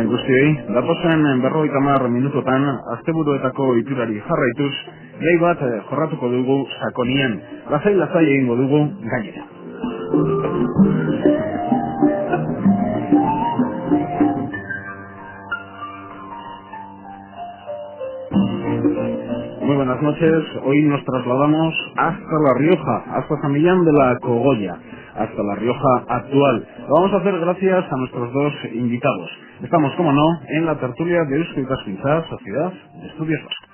guztioi, datozen 50 minutotan asteburuetako iturari jarraituz, gai bat jorratuko dugu sakonien, lasai egingo dugu gainera. Muy buenas noches, hoy nos trasladamos hasta La Rioja, hasta San Millán de la Cogolla, hasta La Rioja actual. Lo vamos a hacer gracias a nuestros dos invitados. Estamos, como no, en la tertulia de Eusko Ikaskuntza, Sociedad de Estudios Vascos.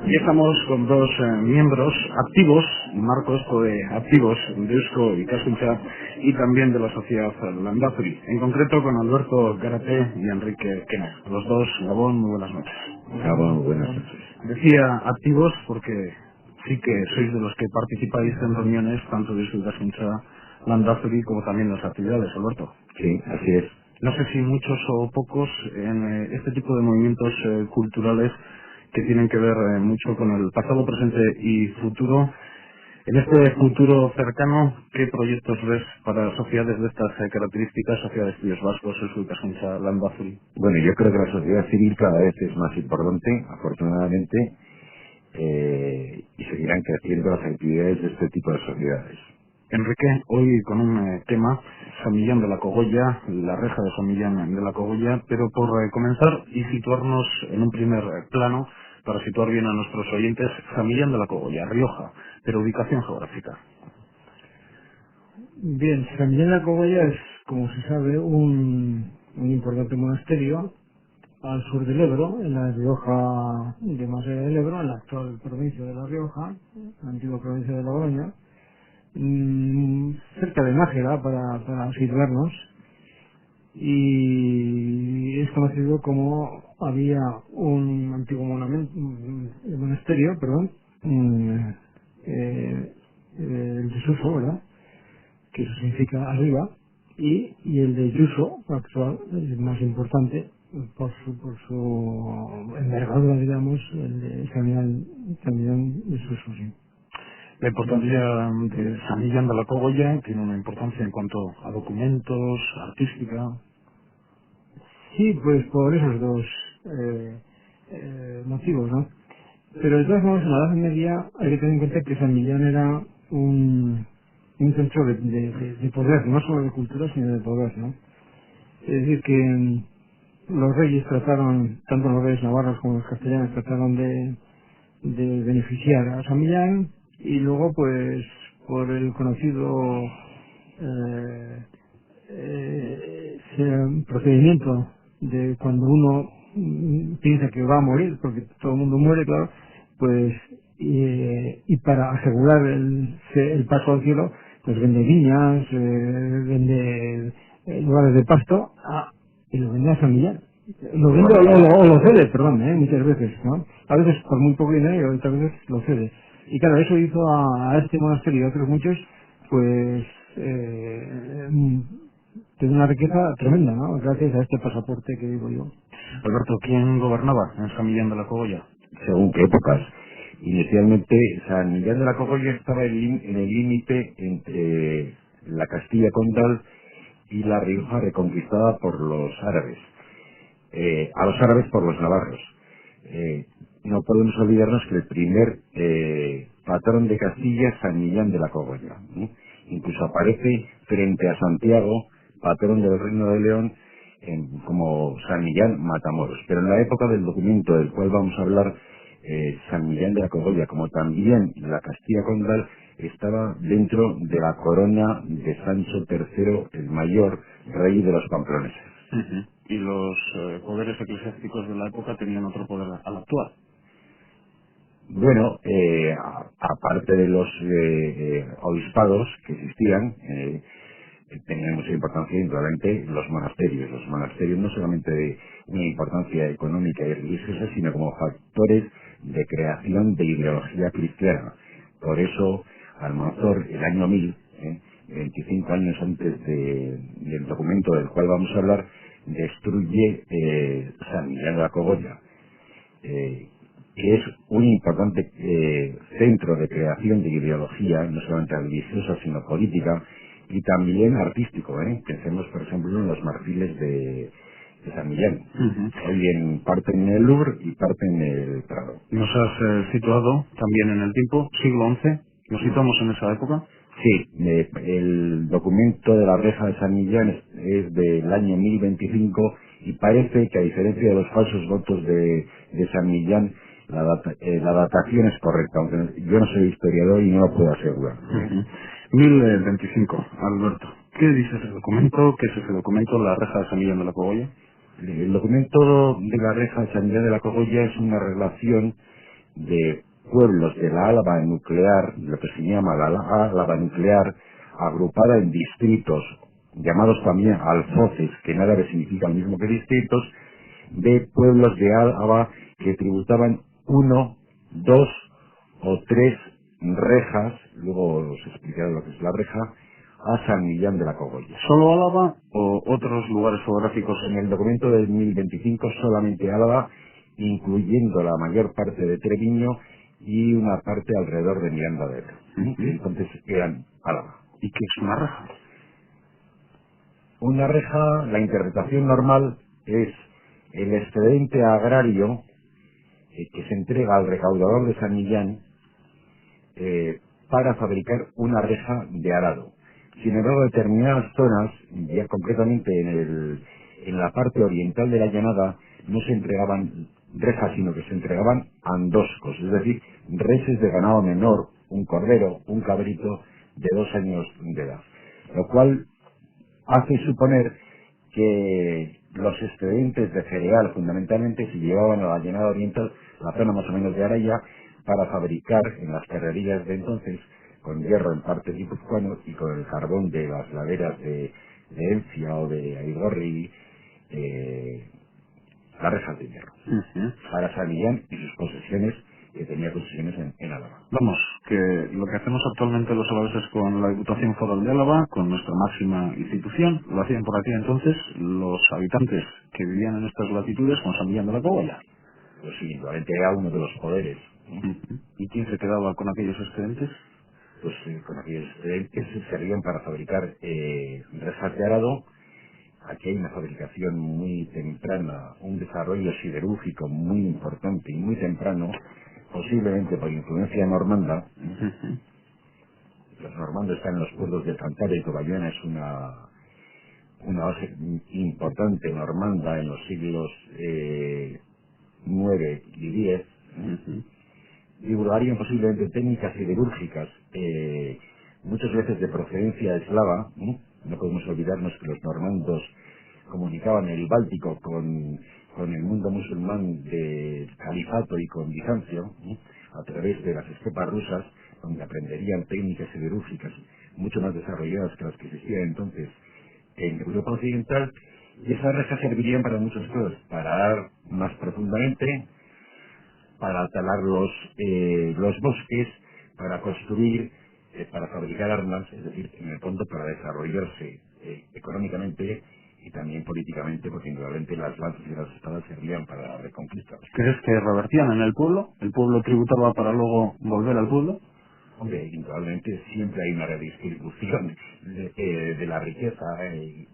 Y estamos con dos miembros activos, marco esto de activos de Eusko Ikaskuntza y también de la Sociedad Landazuri, en concreto con Alberto Garate y Enrique Kenner. Los dos, Gabón, muy buenas noches. Gabón, buenas noches. Decía activos porque sí que sois de los que participáis en reuniones, tanto de Eusko Ikaskuntza, Landazuri, como también en las actividades, Alberto. Sí, así es. No sé si muchos o pocos en este tipo de movimientos culturales que tienen que ver mucho con el pasado, presente y futuro. En este futuro cercano, ¿qué proyectos ves para sociedades de estas características, Sociedad de Estudios Vascos, Eusko Ikaskuntza, Landazuri? Bueno, yo creo que la sociedad civil cada vez es más importante, afortunadamente, y seguirán creciendo las actividades de este tipo de sociedades. Enrique, hoy con un tema, San Millán de la Cogolla, la reja de San Millán de la Cogolla, pero por comenzar y situarnos en un primer plano, para situar bien a nuestros oyentes, San Millán de la Cogolla, Rioja, pero ubicación geográfica. Bien, San Millán de la Cogolla es, como se sabe, un importante monasterio al sur del Ebro, en la Rioja de Masaya del Ebro, en la actual provincia de La Rioja, la antigua provincia de Logroño, cerca de Nájera, para situarnos, y es conocido como había un antiguo monasterio, el de Suso, ¿verdad?, que eso significa arriba, y el de Yuso, actual, el más importante, por su envergadura, digamos, el de San Millán de Suso, sí. La importancia de San Millán de la Cogolla tiene una importancia en cuanto a documentos, artística. Sí, pues por esos dos motivos, ¿no? Pero de todas formas, en la Edad Media hay que tener en cuenta que San Millán era un centro de poder, no solo de cultura, sino de poder, ¿no? Es decir, que los reyes trataron, tanto los reyes navarros como los castellanos, trataron de beneficiar a San Millán, y luego, pues, por el conocido procedimiento de cuando uno piensa que va a morir, porque todo el mundo muere, claro, pues, y para asegurar el paso al cielo, pues vende viñas, vende lugares de pasto, y lo vende a San Millán. Lo vende o lo cede, perdón, muchas veces, ¿no? A veces por muy poco dinero y otras veces lo cede. Y claro, eso hizo a este monasterio y a otros muchos, pues, tener una riqueza tremenda, ¿no?, gracias a este pasaporte que digo yo. Alberto, ¿quién gobernaba en San Millán de la Cogolla? Según qué épocas. Inicialmente, San Millán de la Cogolla estaba en el límite entre la Castilla condal y La Rioja reconquistada por los árabes. A los árabes por los navarros. No podemos olvidarnos que el primer patrón de Castilla es San Millán de la Cogolla. Incluso aparece frente a Santiago, patrón del Reino de León, como San Millán Matamoros. Pero en la época del documento del cual vamos a hablar, San Millán de la Cogolla, como también la Castilla condal, estaba dentro de la corona de Sancho III el Mayor, rey de los pamploneses. Uh-huh. Y los poderes eclesiásticos de la época tenían otro poder al actual. Bueno, aparte de los obispados que existían, tenían mucha importancia indudablemente los monasterios. Los monasterios no solamente de una importancia económica y religiosa, sino como factores de creación de ideología cristiana. Por eso, Almanzor, el año 1000, 25 años antes del documento del cual vamos a hablar, destruye San Millán de la Cogolla, que es un importante centro de creación de ideología, no solamente religiosa, sino política, y también artístico, pensemos por ejemplo en los marfiles de San Millán, hoy en parte en el Louvre y parte en el Prado. Nos has situado también en el tiempo, siglo XI, nos situamos en esa época. Sí, el documento de la reja de San Millán es del año 1025 y parece que, a diferencia de los falsos votos de San Millán, la datación es correcta, aunque yo no soy historiador y no lo puedo asegurar. 1025, Alberto. ¿Qué dice ese documento? ¿Qué es ese documento, la reja de San Millán de la Cogolla? El documento de la reja de San Millán de la Cogolla es una relación de pueblos de la Álava nuclear, lo que se llama la Álava nuclear, agrupada en distritos, llamados también alfoces, que en árabe significa lo mismo que distritos, de pueblos de Álava que tributaban 1, 2 o 3 rejas, luego os explicaré lo que es la reja, a San Millán de la Cogolla. ¿Solo Álava o otros lugares geográficos? En el documento del 1025 solamente Álava, incluyendo la mayor parte de Treviño y una parte alrededor de Miranda de Ebro. Entonces eran Álava. ¿Y qué es una reja? Una reja, la interpretación normal es el excedente agrario que se entrega al recaudador de San Millán para fabricar una reja de arado. Sin embargo, determinadas zonas, ya concretamente en la parte oriental de la llanada, no se entregaban rejas, sino que se entregaban andoscos, es decir, reses de ganado menor, un cordero, un cabrito de 2 años de edad. Lo cual hace suponer que los excedentes de cereal fundamentalmente se llevaban a la llanada oriental, la zona más o menos de Araya, para fabricar en las carrerillas de entonces, con hierro en parte guipuzcoano y con el carbón de las laderas de Encia o de Aigorri, las rejas de hierro. Para San Millán y sus posesiones, que tenía posesiones en Álava. Vamos, que lo que hacemos actualmente los alaveses con la Diputación Foral de Álava, con nuestra máxima institución, lo hacían por aquí entonces los habitantes que vivían en estas latitudes con San Millán de la Cogolla. Pues sí, indudablemente era uno de los poderes. ¿Y quién se quedaba con aquellos excedentes? Pues con aquellos excedentes se servían para fabricar rejas de arado. Aquí hay una fabricación muy temprana, un desarrollo siderúrgico muy importante y muy temprano, posiblemente por influencia normanda. Los normandos están en los puertos de Cantabria y Bayona, es una base importante normanda en los siglos 9 y 10. Divulgarían posiblemente técnicas siderúrgicas, muchas veces de procedencia eslava. No podemos olvidarnos que los normandos comunicaban el Báltico con el mundo musulmán de Califato y con Bizancio, a través de las estepas rusas, donde aprenderían técnicas siderúrgicas mucho más desarrolladas que las que existían entonces en Europa Occidental, y esas rejas servirían para muchas cosas, para arar más profundamente, para talar los bosques, para construir, para fabricar armas, es decir, en el fondo para desarrollarse económicamente y también políticamente, porque indudablemente las lanzas y las espadas servían para la reconquista. ¿Crees que revertían en el pueblo? ¿El pueblo tributaba para luego volver al pueblo? Hombre, indudablemente siempre hay una redistribución de la riqueza.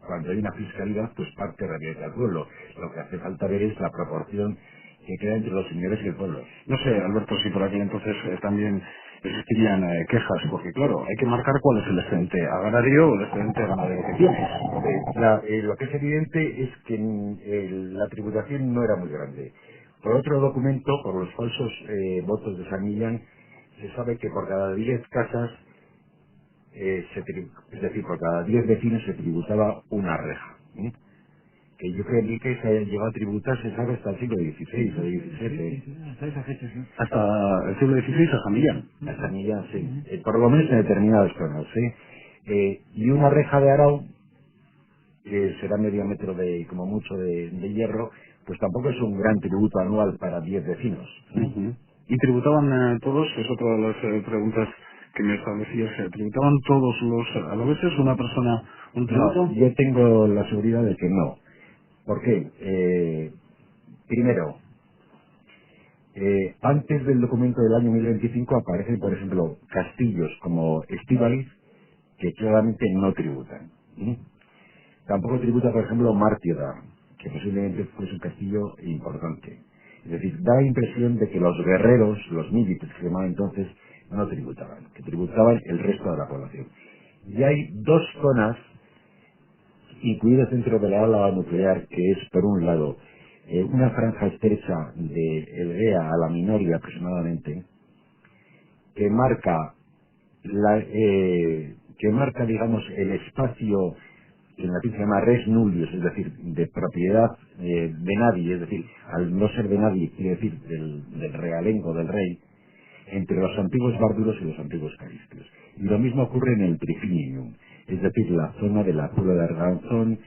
Cuando hay una fiscalidad, pues parte revierte al pueblo. Lo que hace falta ver es la proporción que queda entre los señores y el pueblo. No sé, Alberto, si por aquí entonces también existirían quejas, porque claro, hay que marcar cuál es el excedente agrario o el excedente ganadero que tienes. Lo que es evidente es que la tributación no era muy grande. Por otro documento, por los falsos votos de San Millán, se sabe que por cada 10 casas, es decir, por cada 10 vecinos se tributaba una reja. Que yo creo que se llegó a tributar, se sabe, hasta el siglo XVI o XVII. Hasta esa fecha, sí. Hasta el siglo XVI a San Millán. A San Millán, sí. Por lo menos en determinadas zonas, ¿sí? Y una reja de arao, que será medio metro como mucho de hierro, pues tampoco es un gran tributo anual para 10 vecinos. ¿Y tributaban todos? Es otra de las preguntas que me establecías. ¿Tributaban todos los alaveses una persona un tributo? No, yo tengo la seguridad de que no. ¿Por qué? Primero, antes del documento del año 1025 aparecen, por ejemplo, castillos como Estíbaliz, que claramente no tributan. Tampoco tributa, por ejemplo, Mártira, que posiblemente fuese un castillo importante. Es decir, da la impresión de que los guerreros, los milites que se llamaban entonces, no tributaban, que tributaban el resto de la población. Y hay dos zonas incluidas dentro de la Álava nuclear, que es, por un lado, una franja estrecha de Elgea a la Minoria aproximadamente, que marca, digamos, el espacio que en latín se llama res nullius, es decir, de propiedad de nadie, es decir, al no ser de nadie, quiere decir del realengo, del rey, entre los antiguos bárdulos y los antiguos caristios. Y lo mismo ocurre en el Trifinium, es decir, la zona de la Puebla de Arganzón,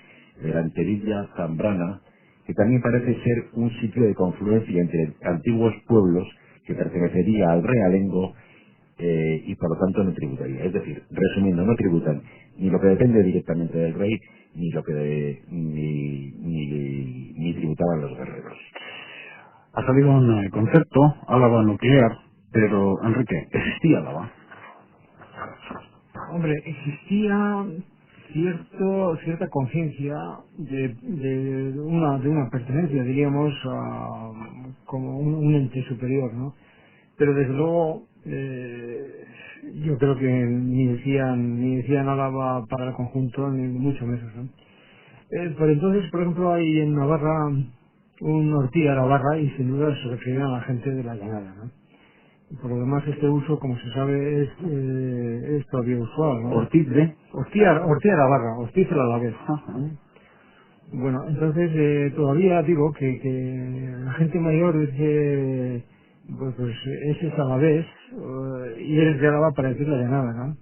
de la Anterilla, Zambrana, que también parece ser un sitio de confluencia entre antiguos pueblos que pertenecería al realengo y por lo tanto no tributaría. Es decir, resumiendo, no tributan ni lo que depende directamente del rey, ni lo que ni tributaban los guerreros. Ha salido un concepto, Álava nuclear, pero Enrique, ¿existía Álava? Hombre, existía cierta conciencia de una pertenencia, diríamos, como un ente superior, ¿no? Pero desde luego yo creo que ni decían Álava para el conjunto, ni mucho menos, ¿no? Por entonces, por ejemplo, hay en Navarra un Ortía Navarra y sin duda se refiere a la gente de la llanada, ¿no? Por lo demás, este uso, como se sabe, es todavía usual, ¿no? Ortiz de... Ortía Navarra, Ortiz el Alavés. Bueno, entonces todavía digo que la gente mayor dice, pues ese es Alavés y eres de Álava para decirle de nada, ¿no?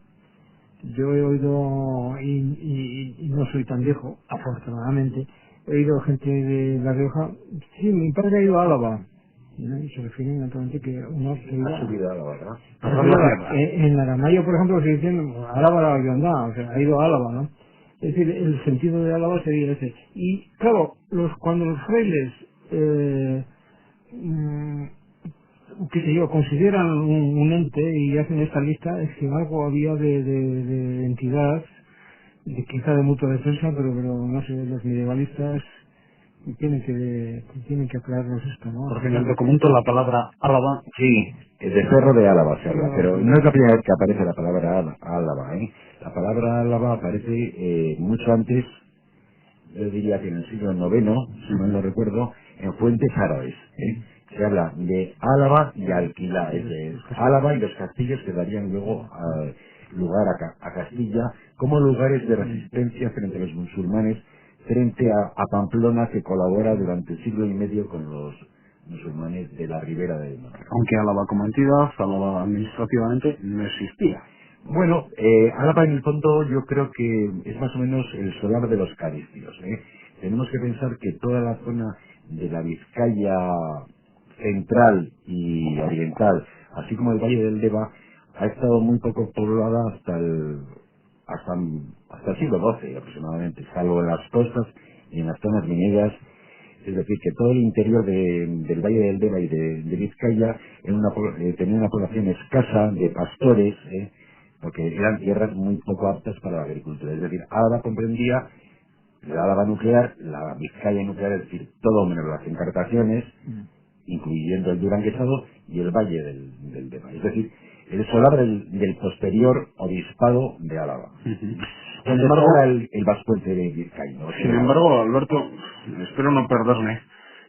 Yo he oído, y no soy tan viejo, afortunadamente, he oído gente de La Rioja, sí, mi padre ha ido a Álava, ¿no? Y se refieren naturalmente que uno se iba Ha subido a la verdad. en Aramayo, por ejemplo, se dicen Álava la Guiondá, o sea, ha ido a Álava, ¿no? Es decir, el sentido de Álava sería ese. Y claro, cuando los frailes, qué sé yo, consideran un ente y hacen esta lista, es que algo había de entidad, quizá de mutua defensa, pero no sé, los medievalistas tienen que aclararnos esto, ¿no? Porque en el documento la palabra Álava... Sí, de Cerro de Álava se habla, pero no es la primera vez que aparece la palabra Álava, ¿eh? La palabra Álava aparece mucho antes, yo diría que en el siglo IX, si mal no recuerdo, en fuentes árabes, ¿eh? Se habla de Álava y Alquilá, es de Álava y los castillos que darían luego lugar a Castilla como lugares de resistencia frente a los musulmanes, frente a Pamplona, que colabora durante el siglo y medio con los musulmanes de la Ribera del Mar. Aunque Álava como entidad, Álava administrativamente, no existía. Bueno, Álava en el fondo yo creo que es más o menos el solar de los caristios, ¿eh? Tenemos que pensar que toda la zona de la Vizcaya central y oriental, así como el Valle del Deva, ha estado muy poco poblada hasta el siglo XII aproximadamente, salvo en las costas y en las zonas mineras. Es decir, que todo el interior del Valle del Deva y de Vizcaya tenía una población escasa de pastores, porque eran tierras muy poco aptas para la agricultura. Es decir, Álava comprendía la Álava nuclear, la Vizcaya nuclear, es decir, todo menos las encartaciones, incluyendo el Duranguesado y el Valle del Deva. Es decir, el solar del posterior obispado de Álava. Sin embargo, el vascuence de Vizcaya, ¿no? Sin embargo, Alberto, espero no perderme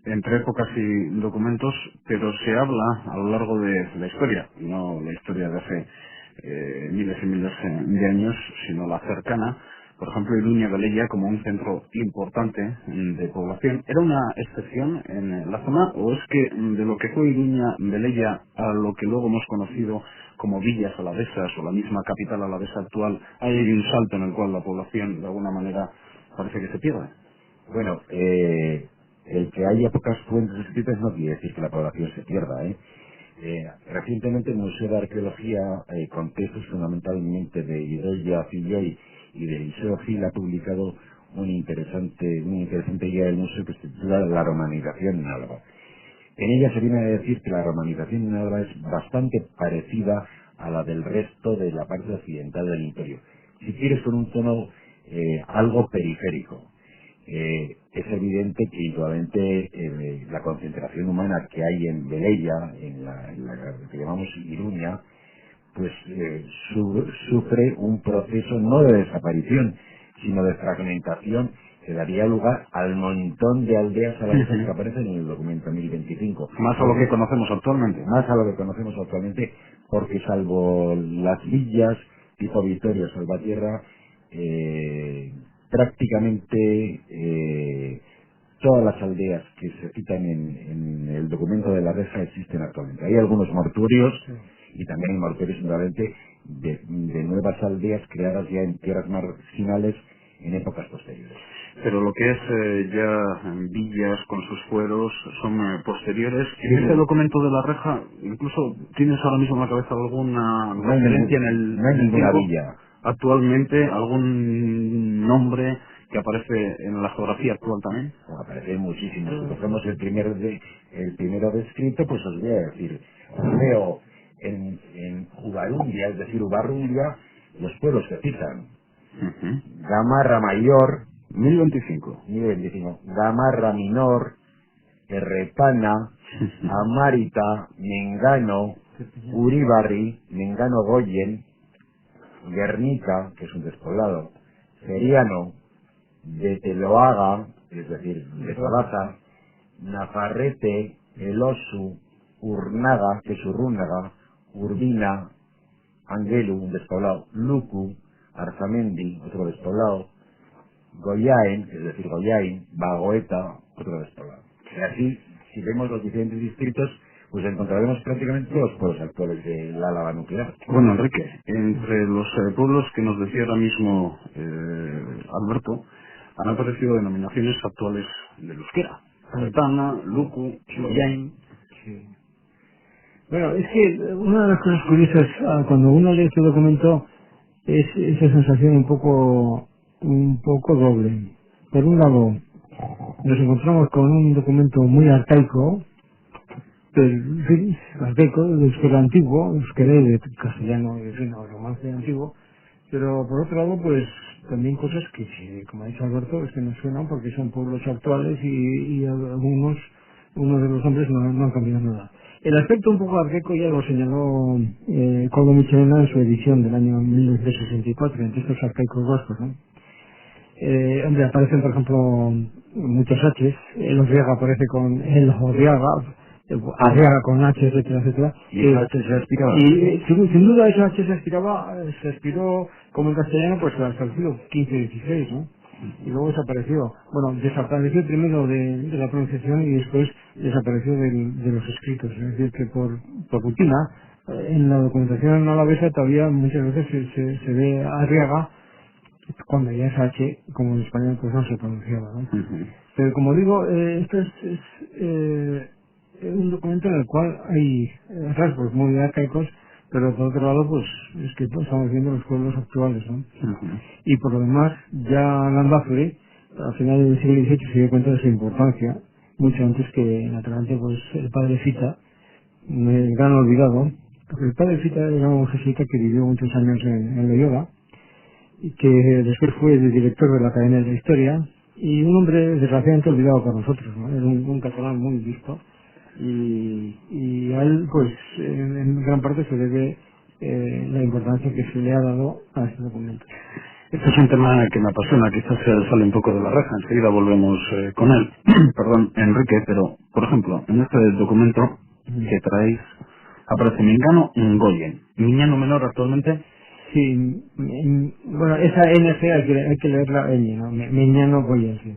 entre épocas y documentos, pero se habla a lo largo de la historia, no la historia de hace miles y miles de años, sino la cercana. Por ejemplo, Iruña Velella, como un centro importante de población, ¿era una excepción en la zona o es que de lo que fue Iruña Velella a lo que luego hemos conocido como villas alavesas o la misma capital alavesa actual, hay un salto en el cual la población de alguna manera parece que se pierde? Bueno, el que haya pocas fuentes escritas no quiere decir que la población se pierda, ¿eh? Recientemente el Museo de Arqueología, con textos fundamentalmente de Idoia Filloi y de Eliseo Gil, ha publicado una interesante guía del museo que se titula La romanización en Álava. En ella se viene a decir que la romanización en Álava es bastante parecida a la del resto de la parte occidental del imperio, si quieres, con un tono algo periférico. Es evidente que igualmente la concentración humana que hay en Velella, en la que llamamos Iruña, pues sufre un proceso no de desaparición, sino de fragmentación que daría lugar al montón de aldeas alavesas que aparecen en el documento 1025. Más a lo que conocemos actualmente. Más a lo que conocemos actualmente, porque salvo las villas tipo Vitoria o Salvatierra, prácticamente todas las aldeas que se citan en el documento de la Reja existen actualmente. Hay algunos mortuorios, y también hay mortuorios indudablemente de nuevas aldeas creadas ya en tierras marginales en épocas posteriores. Pero lo que es ya villas con sus fueros son posteriores. En este documento de la Reja, incluso tienes ahora mismo en la cabeza alguna referencia en el no hay ninguna tiempo, villa. Actualmente, algún nombre que aparece en la geografía actual también. Aparecen muchísimos. Si cogemos el primero descrito, pues os voy a decir, veo en Ubarundia, es decir, Ubarrundia, los pueblos que citan. Gamarra Mayor, 1025. Gamarra Minor, Errepana, Amárita, Mengano, Uribarri, Mengano Goyen, Guernica, que es un despoblado, Feriano, de Teloaga, es decir, de Salaza, Nafarrete, Elosu, Urnaga, que es Urrúnaga, Urbina, Angelu, un despoblado, Lucu, Arzamendi, otro despoblado, Goyain, es decir, Goyain, Bagoeta, otro despoblado. Y así, si vemos los diferentes distritos, pues encontraremos prácticamente todos los pueblos actuales de la Álava nuclear. Bueno, Enrique, entre los pueblos que nos decía ahora mismo Alberto, han aparecido denominaciones actuales del euskera. Artana, Lucu, Goyain. Sí. Bueno, es que una de las cosas curiosas cuando uno lee este documento es esa sensación un poco doble. Por un lado, nos encontramos con un documento muy arcaico, arcaico, de euskera antiguo, euskera de castellano, en fin, o romance antiguo, pero por otro lado, pues también cosas que, como ha dicho Alberto, es que nos suenan porque son pueblos actuales y unos de los hombres no han cambiado nada. El aspecto un poco arcaico ya lo señaló Coldo Michelena en su edición del año 1964, entre estos arcaicos vascos, ¿no? Hombre, aparecen, por ejemplo, muchos H's, el Orriaga aparece con el Orriaga, Arriaga con H, etcétera, etcétera. ¿Y esa H se aspiraba? Y sin duda esa H se aspiró, como en castellano, pues hasta el siglo XV, XVI, ¿no? Y luego desapareció. Bueno, desapareció primero de la pronunciación y después desapareció de los escritos. Es decir, que por rutina, en la documentación alavesa todavía muchas veces se ve Arriaga, cuando ya es H, como en español pues no se pronunciaba, ¿no? Pero como digo, esto es un documento en el cual hay rasgos muy arcaicos, pero por otro lado pues es que estamos viendo los pueblos actuales, ¿no? Y por lo demás, ya Landazuri, al final del siglo XVIII se dio cuenta de su importancia, mucho antes que naturalmente pues el padre Fita, el gran olvidado. El padre Fita era un jesuita que vivió muchos años en Loyola, y que después fue el director de la Academia de la Historia, y un hombre desgraciadamente olvidado por nosotros, ¿no? Era un catalán muy visto, y a él pues en gran parte se debe la importancia que se le ha dado a este documento. Este es un tema que me apasiona, quizás se sale un poco de la reja, enseguida volvemos con él. Perdón, Enrique, pero, por ejemplo, en este documento que traéis aparece Mingano Ngoyen, Miñano menor actualmente. Sí, bueno, esa NG hay que leerla ñ, ¿no? Miñano Goyen, sí.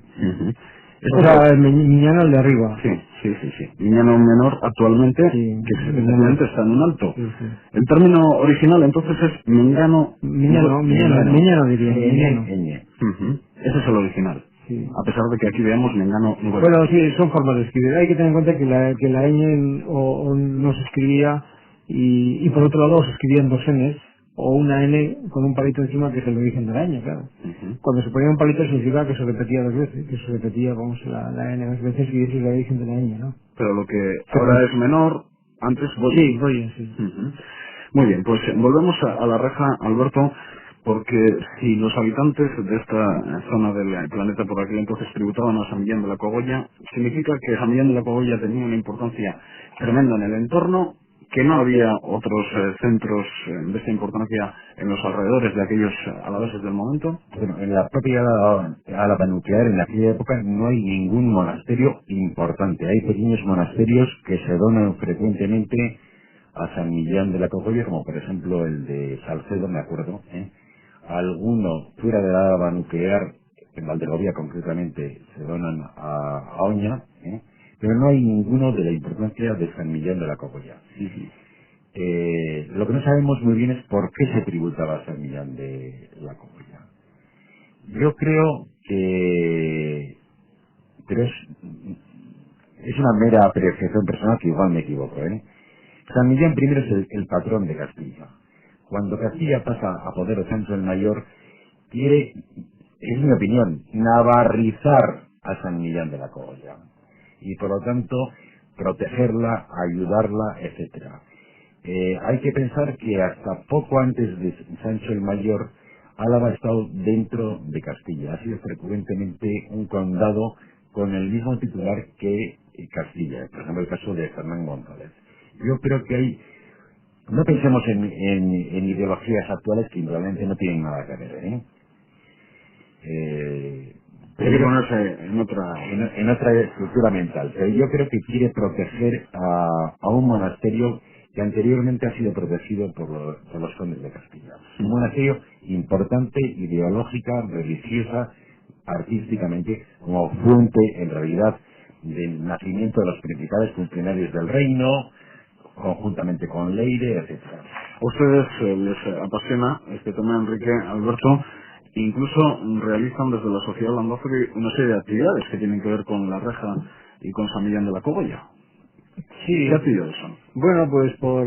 O sea, Miñano el de arriba. Sí. Miñano menor actualmente, sí, que evidentemente está en un alto. Sí. El término original entonces es Miñano diría, Miñano. Ese es el original. Sí. A pesar de que aquí veamos Mingano. Bueno, sí, son formas de escribir. Hay que tener en cuenta que la ñ o no se escribía y por otro lado se escribían dos n's o una n con un palito encima, que es el origen de la ñ, claro. Cuando se ponía un palito significa que se repetía dos veces, que se repetía, la n dos veces, y ese es el origen de la ñ, ¿no? Pero lo que ahora es menor, antes Goyen. Sí, Goyen, sí. Muy bien, pues volvemos a la reja, Alberto, Porque si los habitantes de esta zona del planeta por aquel entonces tributaban a San Millán de la Cogolla, significa que San Millán de la Cogolla tenía una importancia tremenda en el entorno, que no había otros centros de esta importancia en los alrededores de aquellos alaveses del momento. Bueno, en la propia Álava nuclear, en aquella época, no hay ningún monasterio importante. Hay pequeños monasterios que se donan frecuentemente a San Millán de la Cogolla, como por ejemplo el de Salcedo, me acuerdo, Alguno fuera de la Álava nuclear, en Valdegovía concretamente, se donan a Oña, pero no hay ninguno de la importancia de San Millán de la Cogolla. Lo que no sabemos muy bien es por qué se tributaba a San Millán de la Cogolla. Yo creo que... pero es una mera apreciación personal, que igual me equivoco, San Millán primero es el patrón de Castilla. Cuando Castilla pasa a poder de Sancho el Mayor, quiere, es mi opinión, navarrizar a San Millán de la Cogolla. Y por lo tanto, protegerla, ayudarla, etcétera. Hay que pensar que hasta poco antes de Sancho el Mayor, Álava ha estado dentro de Castilla. Ha sido frecuentemente un condado con el mismo titular que Castilla. Por ejemplo, el caso de Fernán González. Yo creo que hay... No pensemos en ideologías actuales que probablemente no tienen nada que ver, Hay que ponerse en otra estructura mental. Pero yo creo que quiere proteger a un monasterio que anteriormente ha sido protegido por los condes de Castilla. Un monasterio importante, ideológica, religiosa, artísticamente, como fuente, en realidad, del nacimiento de los principales funcionarios del reino, conjuntamente con Leire, etcétera. A ustedes les apasiona este tema, Enrique, Alberto, incluso realizan desde la Sociedad Landazuri una serie de actividades que tienen que ver con la reja y con San Millán de la Cogolla. Sí. ¿Qué actividades son? Bueno, pues por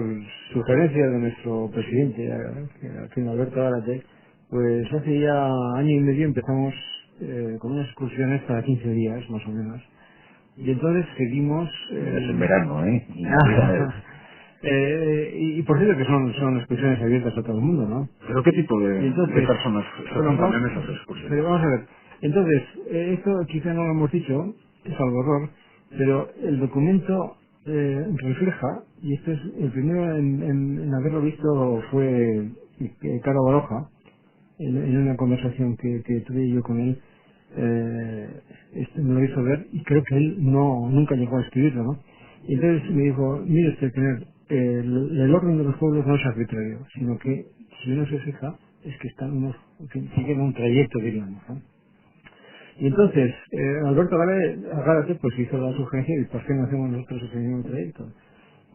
sugerencia de nuestro presidente, Alfredo Alberto Gárate, pues hace ya año y medio empezamos con unas excursiones cada 15 días, más o menos. Y entonces seguimos... es en verano, y por cierto que son excursiones abiertas a todo el mundo, ¿no? ¿Pero qué tipo de personas se juntan en esas excursiones? Pero vamos a ver. Entonces, esto quizá no lo hemos dicho, es algo horror, pero el documento refleja, y esto es el primero en haberlo visto fue Caro Baroja, en una conversación que tuve yo con él, me lo hizo ver, y creo que él nunca llegó a escribirlo, ¿no? Y entonces me dijo, mire usted, el orden de los pueblos no es arbitrario, sino que si uno se fija, es que están unos, siguen un trayecto, diríamos, ¿no? Y entonces, Alberto Gárate pues hizo la sugerencia y por qué no hacemos nosotros ese mismo trayecto.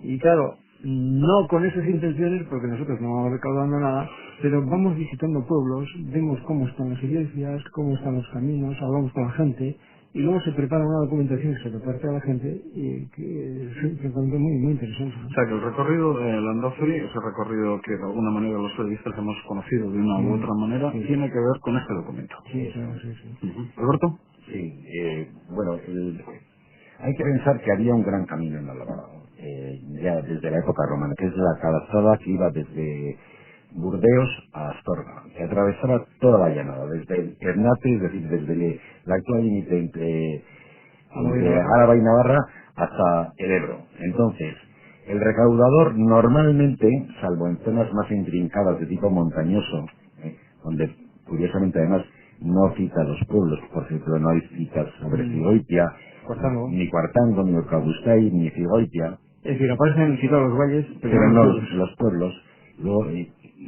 Y claro, no con esas intenciones, porque nosotros no vamos recaudando nada, pero vamos visitando pueblos, vemos cómo están las iglesias, cómo están los caminos, hablamos con la gente, y luego se prepara una documentación que se reparte a la gente, y que es realmente muy, muy interesante, ¿no? O sea, que el recorrido de Landazuri, ese recorrido que de alguna manera los periodistas hemos conocido de una u otra manera, tiene que ver con este documento. Sí, claro, sí. ¿Alberto? Sí, bueno, hay que pensar que había un gran camino en Álava, ya desde la época romana, que es la calzada que iba desde Burdeos a Astorga, que atravesaba toda la llanada, desde Hernate, es decir, desde la actual límite entre Álava y Navarra hasta el Ebro. Entonces, el recaudador normalmente, salvo en zonas más intrincadas de tipo montañoso, donde curiosamente además no cita los pueblos, por ejemplo no hay citas sobre Cigoitia, ni Cuartango, ni Orcabustay, ni Cigoitia. Es decir, aparecen citados los valles, pero no los pueblos. Luego,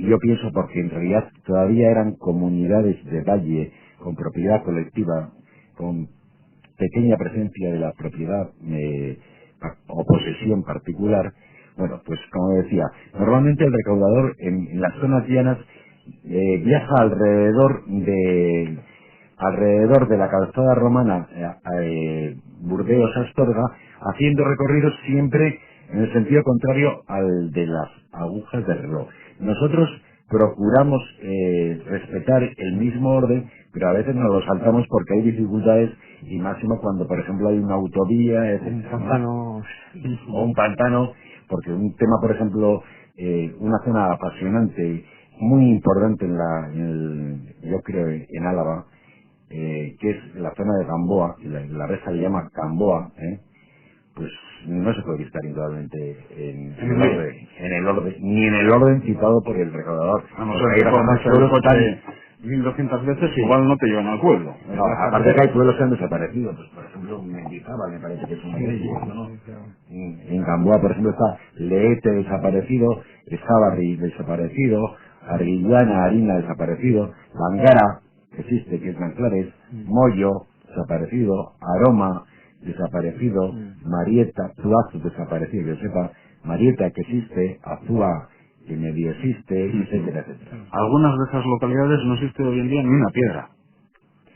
yo pienso porque en realidad todavía eran comunidades de valle con propiedad colectiva, con pequeña presencia de la propiedad o posesión particular. Bueno, pues como decía, normalmente el recaudador en las zonas llanas viaja alrededor de la calzada romana Burdeos-Astorga, haciendo recorridos siempre en el sentido contrario al de las agujas de reloj. Nosotros procuramos respetar el mismo orden, pero a veces nos lo saltamos porque hay dificultades, y máximo cuando, por ejemplo, hay una autovía, un pantano, o un pantano, porque un tema, por ejemplo, una zona apasionante muy importante yo creo, en Álava, que es la zona de Gamboa, la reja le llama Gamboa, pues no se puede visitar indudablemente en el orden, ni en el orden citado por el recaudador. Vamos a ver, cuando se el coche 1200 veces, igual no te llevan al pueblo. No, aparte que hay pueblos que han desaparecido, pues por ejemplo Mendizábal me parece que es uno de ellos, ¿no? En Gamboa, por ejemplo, está Leete desaparecido, Sábarri desaparecido, Arguillana, Harina desaparecido, Mangara, que existe, que es Nanclares, Mollo desaparecido, Aroma desaparecido, Marieta, Zuazu desaparecido, que yo sepa, Marieta que existe, Azúa que medio existe, etcétera, etcétera. Algunas de esas localidades no existe hoy en día ni una piedra.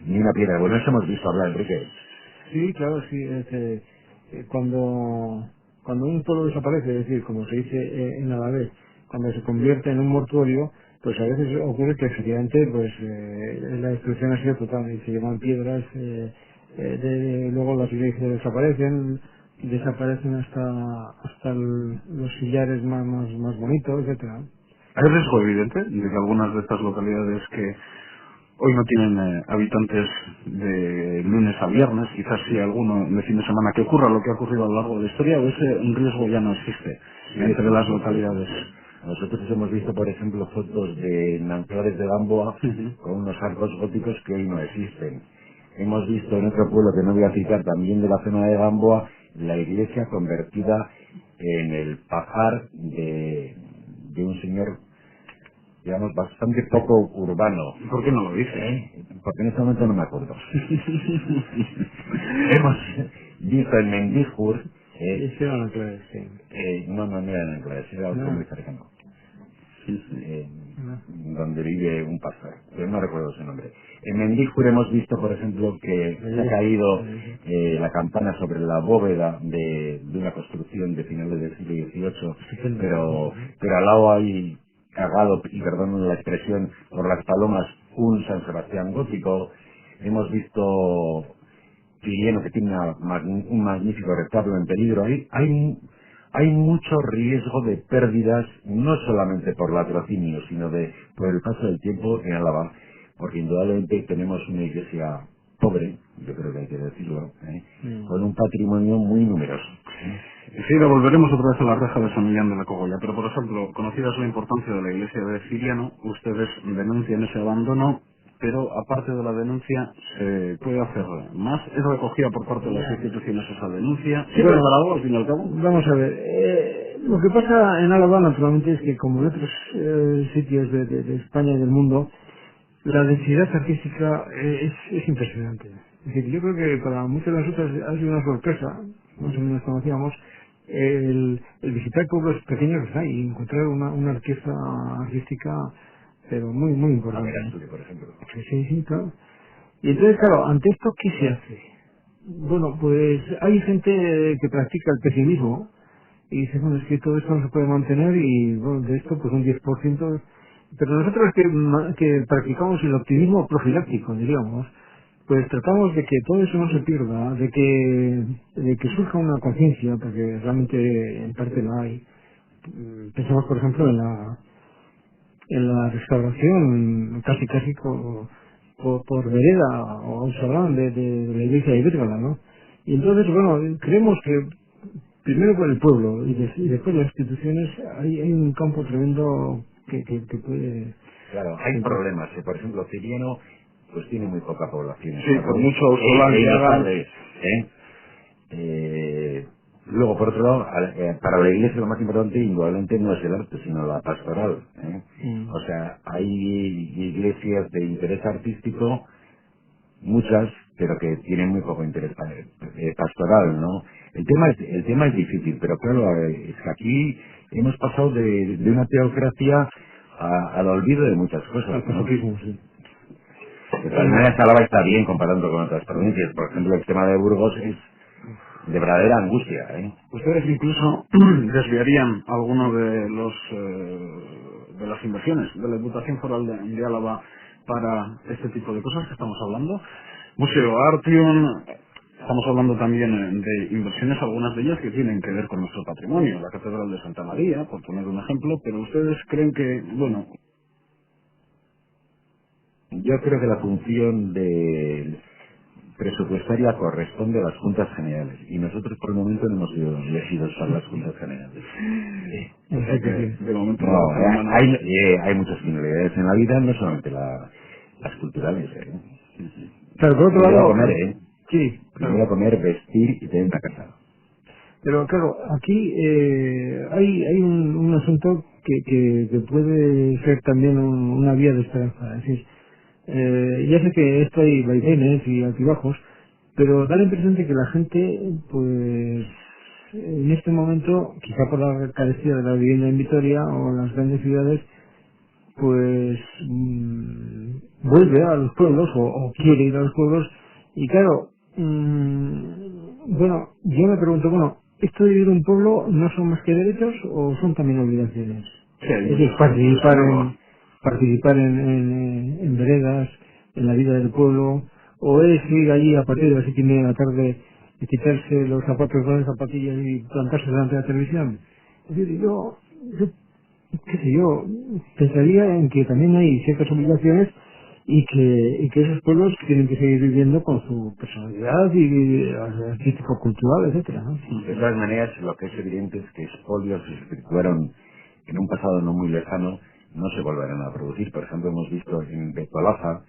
Ni una piedra, bueno, eso hemos visto hablar, Enrique. Sí, claro, sí. Cuando un pueblo desaparece, es decir, como se dice en alavés, cuando se convierte en un mortuorio, pues a veces ocurre que efectivamente pues la destrucción ha sido total y se llevan piedras, luego las iglesias desaparecen hasta los sillares más bonitos, etcétera. ¿Hay riesgo evidente de que algunas de estas localidades que hoy no tienen habitantes de lunes a viernes, quizás sí alguno de fin de semana, que ocurra lo que ha ocurrido a lo largo de la historia, o ese riesgo ya no existe entre las localidades? Nosotros hemos visto, por ejemplo, fotos de Nanclares de Gamboa con unos arcos góticos que hoy no existen. Hemos visto en otro pueblo que no voy a citar, también de la zona de Gamboa, la iglesia convertida en el pajar de un señor, digamos, bastante poco urbano. ¿Por qué no lo dice? Porque en este momento no me acuerdo. Hemos visto en Mendijur. Ese era Nanclares, sí. No era Nanclares, era otro muy cercano. Donde vive un pastor, pero no recuerdo su nombre. En Mendijur hemos visto, por ejemplo, que se ha caído la campana sobre la bóveda de una construcción de finales del siglo XVIII, pero al lado hay cagado, y perdón la expresión, por las palomas, un San Sebastián gótico. Hemos visto Pirieno, que tiene un magnífico retablo en peligro. Hay mucho riesgo de pérdidas, no solamente por latrocinio, sino por el paso del tiempo en Álava, porque indudablemente tenemos una iglesia pobre, yo creo que hay que decirlo, con un patrimonio muy numeroso. Enseguida volveremos otra vez a la reja de San Millán de la Cogolla, pero por ejemplo, conocida es la importancia de la iglesia de Ciriano, ustedes denuncian ese abandono, pero aparte de la denuncia, ¿se puede hacer más? ¿Es recogida por parte de las instituciones esa denuncia? ¿Sí, bueno, para algo, al fin y al cabo? Vamos a ver, lo que pasa en Álava naturalmente es que, como en otros sitios de España y del mundo, la densidad artística es impresionante. Es decir, yo creo que para muchos de nosotros ha sido una sorpresa, más o menos conocíamos, el visitar pueblos pequeños que hay y encontrar una orquesta artística, pero muy importante. Por ejemplo. Sí, claro. Y entonces, claro, ante esto, ¿qué se hace? Bueno, pues hay gente que practica el pesimismo y dice, bueno, es que todo esto no se puede mantener y, bueno, de esto, pues un 10%. Pero nosotros que practicamos el optimismo profiláctico, diríamos, pues tratamos de que todo eso no se pierda, de que surja una conciencia, porque realmente en parte la hay. Pensamos, por ejemplo, en la restauración casi por vereda o un salón de la iglesia de Vírgala, ¿no? Y entonces, bueno, creemos que primero por el pueblo y después las instituciones hay un campo tremendo que puede... Claro, hay problemas. Por ejemplo, Ciriano pues tiene muy poca población. Sí, por mucho solar que hagan. Luego, por otro lado, para la iglesia lo más importante indudablemente no es el arte, sino la pastoral. O sea, hay iglesias de interés artístico, muchas, pero que tienen muy poco interés pastoral, ¿no? El tema es difícil, pero claro, es que aquí hemos pasado de una teocracia al olvido de muchas cosas, ¿no? De tal manera, Álava está bien comparando con otras provincias. Por ejemplo, el tema de Burgos es de verdadera angustia, ¿Ustedes incluso desviarían alguno de de las inversiones de la Diputación Foral de Álava para este tipo de cosas que estamos hablando? Museo Artium, estamos hablando también de inversiones, algunas de ellas que tienen que ver con nuestro patrimonio, la Catedral de Santa María, por poner un ejemplo, pero ustedes creen que, bueno, Yo creo que la función de presupuestaria corresponde a las juntas generales y nosotros por el momento no hemos sido elegidos para las juntas generales. O sea que de momento No, hay muchas finalidades en la vida, no solamente las culturales. Claro, por otro Primero lado, comer, sí, primero claro. comer, vestir y tener una casa. Pero claro, aquí hay un asunto que puede ser también una vía de esperanza. Es decir, ya sé que esto hay vaivenes y altibajos, pero da la impresión de que la gente, pues, en este momento, quizá por la carecía de la vivienda en Vitoria o en las grandes ciudades, pues vuelve a los pueblos o quiere ir a los pueblos y claro, bueno, yo me pregunto, bueno, ¿esto de vivir en un pueblo no son más que derechos o son también obligaciones? Sí, hay Es decir, muchos puntos. participar en veredas, en la vida del pueblo, o es ir allí a partir de las 7:30 de la tarde y quitarse los zapatos con las zapatillas y plantarse delante de la televisión. Es decir, yo qué sé yo, pensaría en que también hay ciertas obligaciones y que esos pueblos tienen que seguir viviendo con su personalidad y artístico-cultural, etcétera, ¿no? De todas maneras, lo que es evidente es que expolios que se efectuaron en un pasado no muy lejano no se volverán a producir. Por ejemplo, hemos visto en Betolaza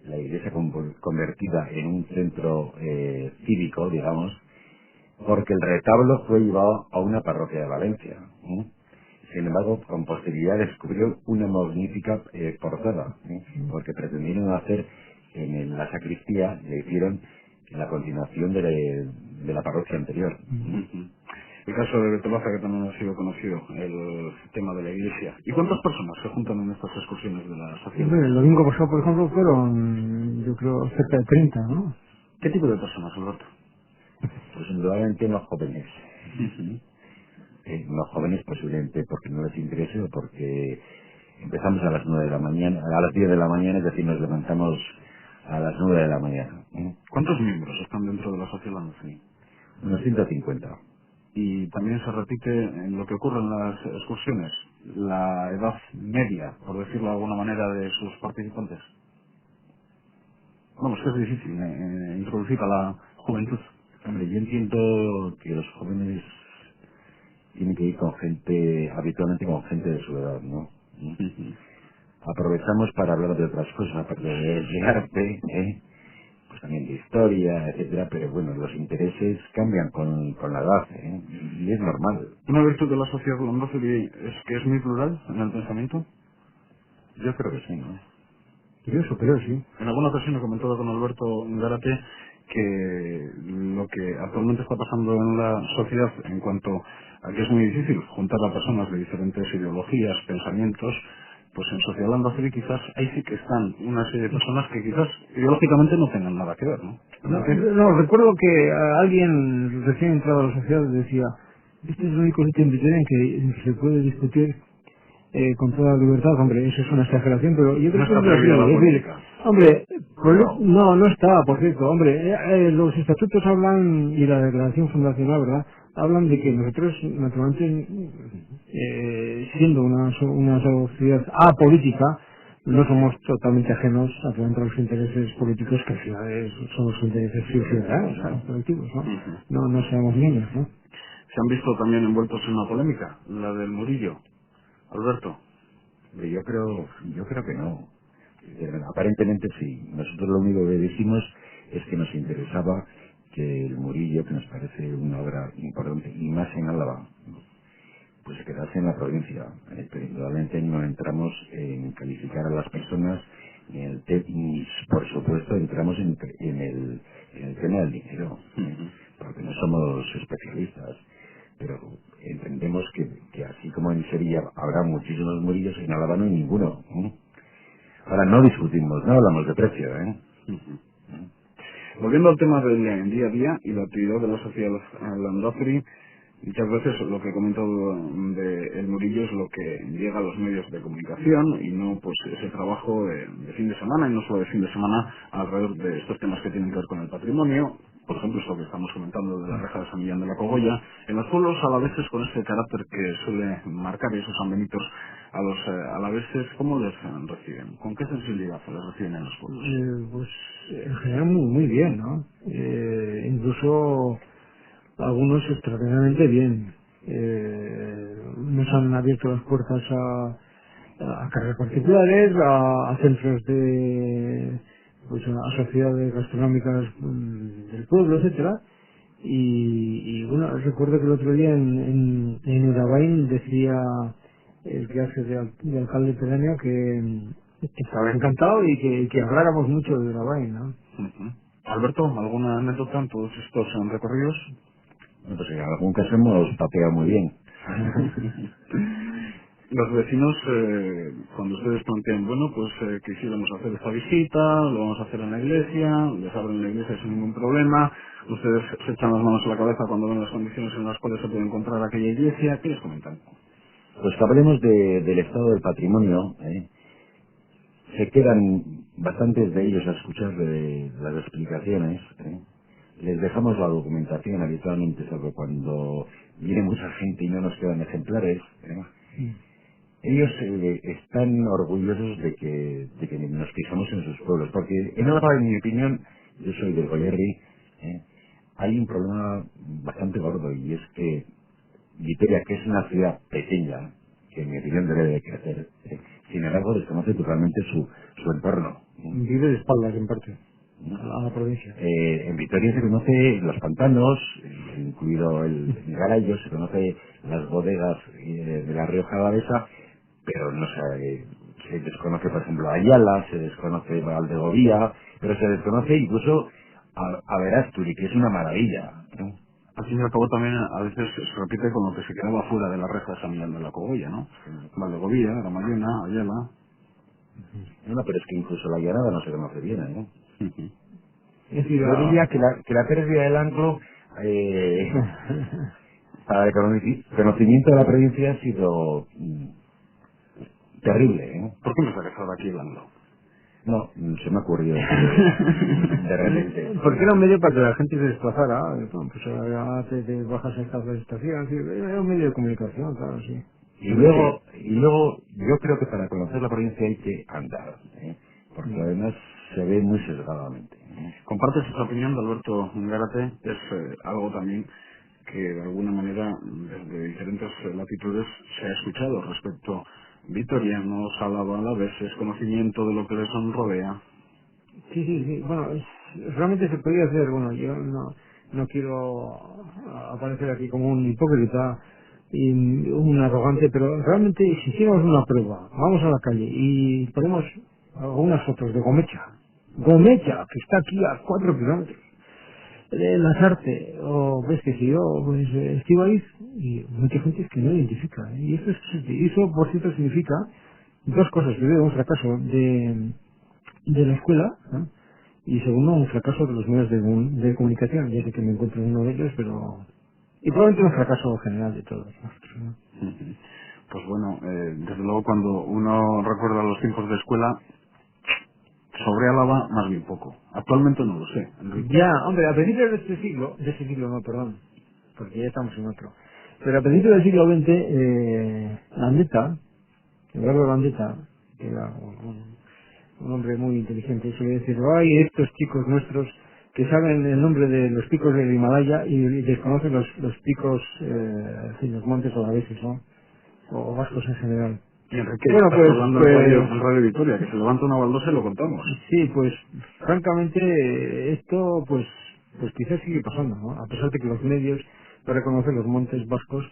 la iglesia convertida en un centro cívico, digamos, porque el retablo fue llevado a una parroquia de Valencia. Sin embargo, con posterioridad descubrió una magnífica portada, porque pretendieron hacer en la sacristía, le hicieron en la continuación de la parroquia anterior. El caso de Betolaza, que también ha sido conocido, el tema de la iglesia. ¿Y cuántas personas se juntan en estas excursiones de la sociedad? Hombre, el domingo pasado, por ejemplo, fueron, yo creo, cerca de 30, ¿no? ¿Qué tipo de personas, Alberto? Pues indudablemente los jóvenes. Los jóvenes posiblemente porque no les interese o porque empezamos a las 9 de la mañana, a las 10 de la mañana, es decir, nos levantamos a las 9 de la mañana. ¿Cuántos miembros están dentro de la sociedad Landazuri? Unos 150. Y también se repite en lo que ocurre en las excursiones, la edad media, por decirlo de alguna manera, de sus participantes. Vamos, que es difícil introducir a la juventud. Hombre, yo entiendo que los jóvenes tienen que ir con gente, habitualmente con gente de su edad, ¿no? Aprovechamos para hablar de otras cosas, aparte de arte, pues también de historia, etcétera, pero bueno, los intereses cambian con la edad, y es normal. Una virtud de la sociedad Landazuri es que es muy plural en el pensamiento. Yo creo que sí, ¿no? Yo supero, sí. En alguna ocasión he comentado con Alberto Gárate que lo que actualmente está pasando en la sociedad en cuanto a que es muy difícil juntar a personas de diferentes ideologías, pensamientos, pues en Sociedad Landazuri quizás ahí sí que están una serie de personas que quizás ideológicamente no tengan nada que ver, ¿no? No, recuerdo que alguien recién entrado a la sociedad decía, este es el único sitio en Vitoria en que se puede discutir con toda libertad. Hombre, eso es una exageración, pero yo creo No que está es prohibida la decir, política. hombre, no está, por cierto, hombre, los estatutos hablan, y la declaración fundacional, ¿verdad?, hablan de que nosotros, naturalmente, siendo una sociedad apolítica, no somos totalmente ajenos a los intereses políticos que al final son los intereses ciudadanos, colectivos, ¿no? No seamos niños, ¿no? Se han visto también envueltos en una polémica, la del Murillo. Alberto. Yo creo que no. Aparentemente sí. Nosotros lo único que decimos es que nos interesaba que el Murillo, que nos parece una obra importante, y más en Álava, pues se quedase en la provincia. Pero indudablemente no entramos en calificar a las personas, ni por supuesto entramos en el tema del dinero, porque no somos especialistas. Pero entendemos que así como en Sevilla habrá muchísimos Murillos, en Álava no hay ninguno. Ahora no discutimos, no hablamos de precio, Volviendo al tema del día a día y la actividad de la sociedad Landazuri, muchas veces lo que he comentado de El Murillo es lo que llega a los medios de comunicación y no pues ese trabajo de fin de semana, y no solo de fin de semana, alrededor de estos temas que tienen que ver con el patrimonio por ejemplo, esto que estamos comentando de la reja de San Millán de la Cogolla, en los pueblos alaveses con ese carácter que suele marcar esos sanbenitos, a los alaveses, ¿cómo les reciben? ¿Con qué sensibilidad les reciben en los pueblos? Pues en general muy bien, ¿no? Incluso algunos extraordinariamente bien. Nos han abierto las puertas a carreras particulares, a centros de, pues a sociedades gastronómicas del pueblo, etcétera. Y bueno, recuerdo que el otro día en Urabain decía el que hace de alcalde pedáneo que estaba encantado y que habláramos mucho de Urabain, ¿no? Ujú. Alberto, ¿alguna anécdota en todos estos recorridos? Bueno, pues en algún caso hemos pateado muy bien. Los vecinos, cuando ustedes plantean, bueno, pues quisiéramos hacer esta visita, lo vamos a hacer en la iglesia, les abren la iglesia sin ningún problema, ustedes se echan las manos a la cabeza cuando ven las condiciones en las cuales se puede encontrar aquella iglesia, ¿qué les comentan? Pues que hablemos del estado del patrimonio, se quedan bastantes de ellos a escuchar las explicaciones, les dejamos la documentación habitualmente, salvo cuando viene mucha gente y no nos quedan ejemplares, Ellos están orgullosos de que nos fijamos en sus pueblos, porque en Álava, en mi opinión, yo soy del Goierri, hay un problema bastante gordo, y es que Vitoria, que es una ciudad pequeña, que en mi opinión debe de crecer, sin embargo desconoce totalmente su entorno. Vive de espaldas en parte a la provincia. En Vitoria se conoce los pantanos, incluido el Garallo, se conoce las bodegas de la Rioja Alavesa, pero no se desconoce, por ejemplo, Ayala, se desconoce Valdegovía, pero se desconoce incluso a Verasturi, que es una maravilla, ¿no? Al fin y al cabo también a veces se repite con lo que se quedaba fuera de la reja de San Millán de la Cogolla, ¿no? Valdegovía, La Mayona, Ayala. No, pero es que incluso la llanada no se conoce bien, ¿no? Ujú. Es decir, Yo diría que la pérdida del anclo para el conocimiento de la provincia ha sido terrible, ¿eh? ¿Por qué me sacas ahora aquí hablando? No, se me ha ocurrido de repente. porque era un medio para que la gente se desplazara, bueno, pues ahora te bajas a esta estación, sí, era un medio de comunicación, claro, sí. Y luego yo creo que para conocer la provincia hay que andar, porque además se ve muy sesgadamente. ¿Compartes esa opinión de Alberto Gárate? Es algo también que de alguna manera desde diferentes latitudes se ha escuchado respecto vitorianos, alaveses, conocimiento de lo que les rodea. Sí, bueno, realmente se podía hacer, bueno, yo no quiero aparecer aquí como un hipócrita y un arrogante, pero realmente si hiciéramos una prueba, vamos a la calle y ponemos algunas fotos de Gomecha, que está aquí a 4 kilómetros, Lasarte, o ves que si yo, pues Estíbaliz, y mucha gente es que no identifica, y eso por cierto significa dos cosas: primero, un fracaso de la escuela, ¿no? Y segundo, un fracaso de los medios de comunicación. Ya sé que me encuentro en uno de ellos, pero y probablemente un fracaso general de todos nosotros, ¿no? Pues bueno, desde luego cuando uno recuerda los tiempos de escuela, sobre Álava más bien poco. Actualmente no lo sé, Enrique. Ya, hombre, a principios de este siglo no, perdón, porque ya estamos en otro, pero a principios del siglo XX, Landeta, Eduardo Landeta, que era un hombre muy inteligente, suele decir: ay, estos chicos nuestros que saben el nombre de los picos del Himalaya y desconocen los picos, los montes alaveses, ¿no? O vascos en general. Y Enrique, Bueno, estás hablando en Radio Victoria, que se levanta una baldosa y lo contamos. sí, pues francamente esto pues quizás sigue pasando, ¿no? A pesar de que los medios para reconocer los montes vascos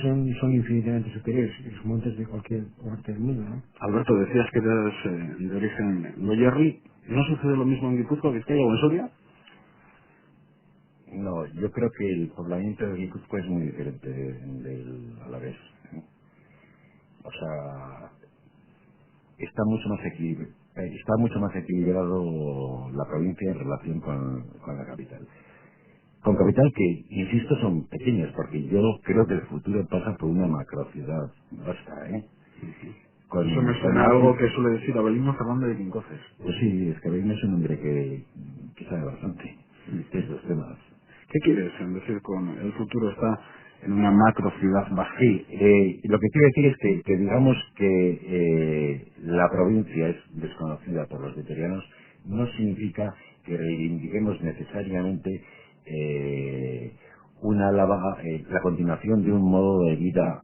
son infinitamente superiores a los montes de cualquier parte del mundo, ¿no? Alberto, decías que eres de origen Goierri. ¿No sucede lo mismo en Guipúzcoa, Vizcaya o en Soria? No, yo creo que el poblamiento de Guipúzcoa es muy diferente del Alavés, ¿eh? O sea, está mucho más equilibrado la provincia en relación con la capital. Con capital que, insisto, son pequeñas, porque yo creo que el futuro pasa por una macrociudad vasca, ¿eh? Eso me suena a algo que suele decir Abelino Fernández de Quincoces. Pues sí, es que Abelino es un hombre que sabe bastante. estos temas. ¿Qué quieres decir con el futuro está en una macro ciudad vasca? Sí, lo que quiero decir es que digamos que la provincia es desconocida por los vitorianos, no significa que reivindiquemos necesariamente una Álava, la continuación de un modo de vida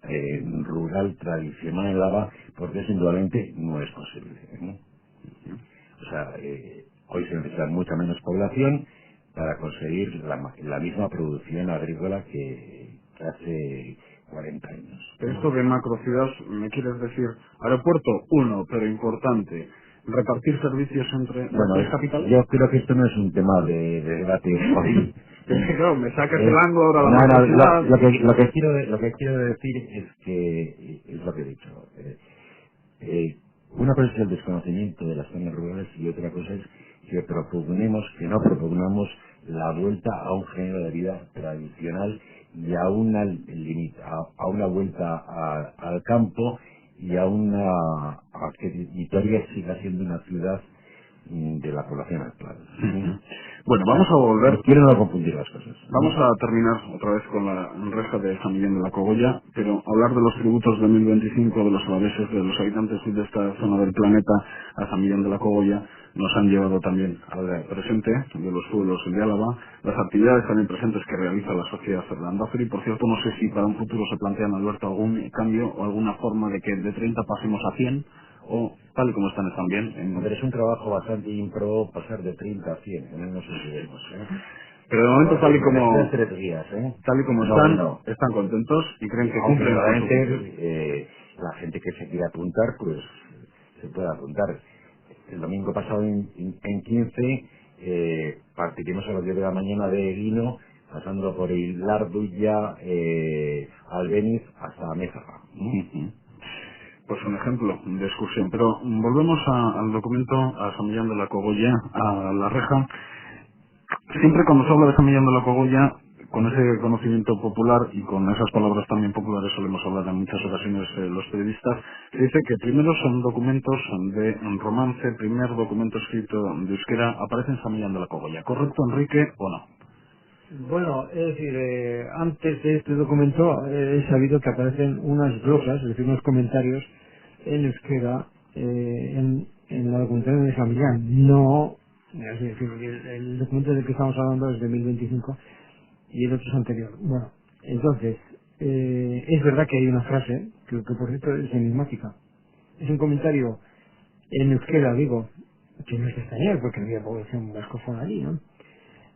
rural tradicional en Álava, porque eso indudablemente no es posible, ¿eh? O sea, hoy se necesita mucha menos población para conseguir la misma producción agrícola que hace 40 años. Pero esto de macrociudad, ¿me quieres decir aeropuerto? Uno, pero importante. ¿Repartir servicios entre las tres capitales? Yo creo que esto no es un tema de debate hoy. Es que claro, me sacas el ángulo ahora la No, macrociudad. lo que quiero decir es que, es lo que he dicho, una cosa es el desconocimiento de las zonas rurales y otra cosa es que no propugnamos la vuelta a un género de vida tradicional y a una vuelta al campo y a que Vitoria siga siendo una ciudad de la población actual. Bueno, vamos a volver. Quiero no confundir las cosas. Vamos a terminar otra vez con la reja de San Millán de la Cogolla, pero hablar de los tributos de 2025 de los alaveses, de los habitantes de esta zona del planeta a San Millán de la Cogolla, nos han llevado también al presente de los pueblos de Álava, las actividades también presentes que realiza la sociedad Landazuri. Por cierto, no sé si para un futuro se plantean, Alberto, algún cambio o alguna forma de que de 30 pasemos a 100, o tal y como están bien. Pero es un trabajo bastante impro pasar de 30 a 100, no nos olvidemos. Pero de momento, tal y como 3 días, están contentos y creen que aunque cumplen con su realmente la gente que se quiera apuntar, pues se puede apuntar. El domingo pasado en 15 partiremos a las 10 de la mañana de Guino, pasando por Ilarduya, Albeniz hasta Mézaga. Pues un ejemplo de excursión. Pero volvemos al documento, a San Millán de la Cogolla, a la reja. Siempre cuando se habla de San Millán de la Cogolla, con ese conocimiento popular y con esas palabras también populares solemos hablar en muchas ocasiones los periodistas, se dice que primero son documentos de romance, primer documento escrito de euskera aparece en San Millán de la Cogolla. ¿Correcto, Enrique, o no? Bueno, es decir, antes de este documento he sabido que aparecen unas glosas, es decir, unos comentarios en euskera en la documentación de San Millán. No, es decir, el documento del que estamos hablando es de 2025 y el otro es anterior. Bueno, entonces, es verdad que hay una frase que por cierto es enigmática. Es un comentario en euskera, digo, que no es de extrañar porque no había población vascófona allí, ¿no?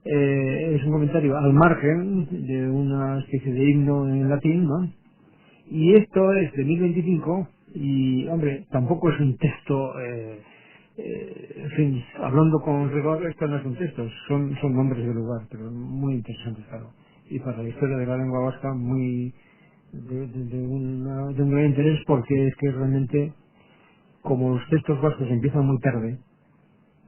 Es un comentario al margen de una especie de himno en latín, ¿no? Y esto es de 1025 y, hombre, tampoco es un texto, en fin, hablando con rigor, esto no es un texto, son nombres de lugar, pero muy interesantes, claro. Y para la historia de la lengua vasca muy de un gran interés porque es que realmente, como los textos vascos empiezan muy tarde,